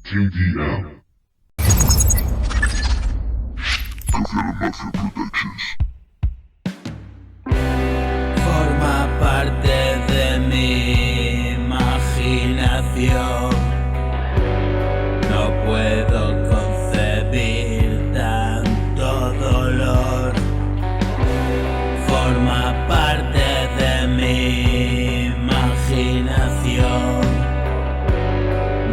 KDM. Coffee Mafia Productions. Forma parte de mi imaginación. No puedo concebir tanto dolor. Forma parte de mi imaginación.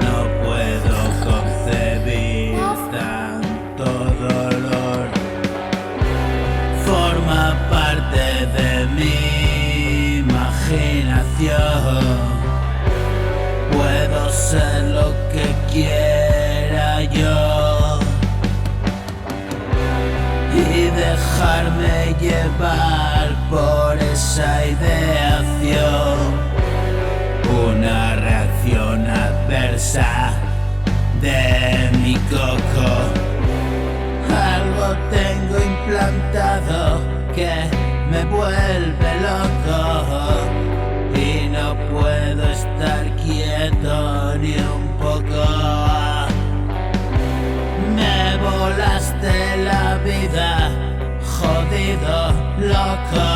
No puedo concebir tanto dolor. Forma parte de mi imaginación. Puedo ser lo que quiera yo y dejarme llevar por esa ideación. Una reacción adversa de mi coco. Algo tengo implantado que me vuelve loco y no puedo estar quieto ni un poco. Me volaste la vida, jodido, loco.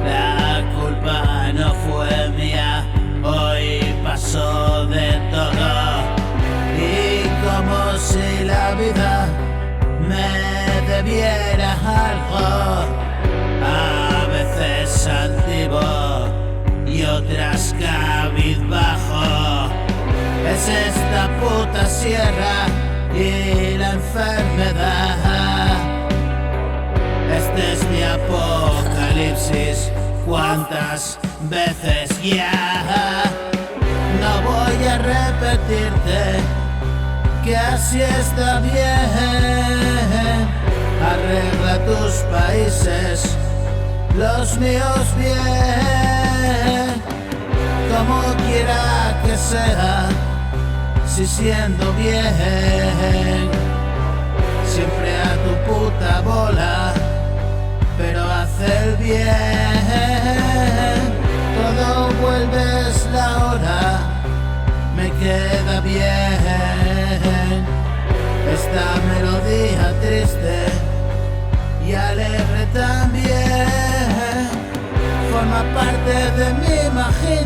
La culpa no fue mía, hoy pasó de todo. Y como si la vida me debiera algo, a veces altivo y otras cabizbajo. Es esta puta sierra y la enfermedad. Este es mi apocalipsis, ¿cuántas veces ya? No voy a repetirte que así está bien. Arregla tus países, los míos bien. Como quiera que sea, si siendo bien, siempre a tu puta bola, pero hace el bien. Todo vuelves la hora, me queda bien. Esta melodía triste y alegre también forma parte de mi imaginación.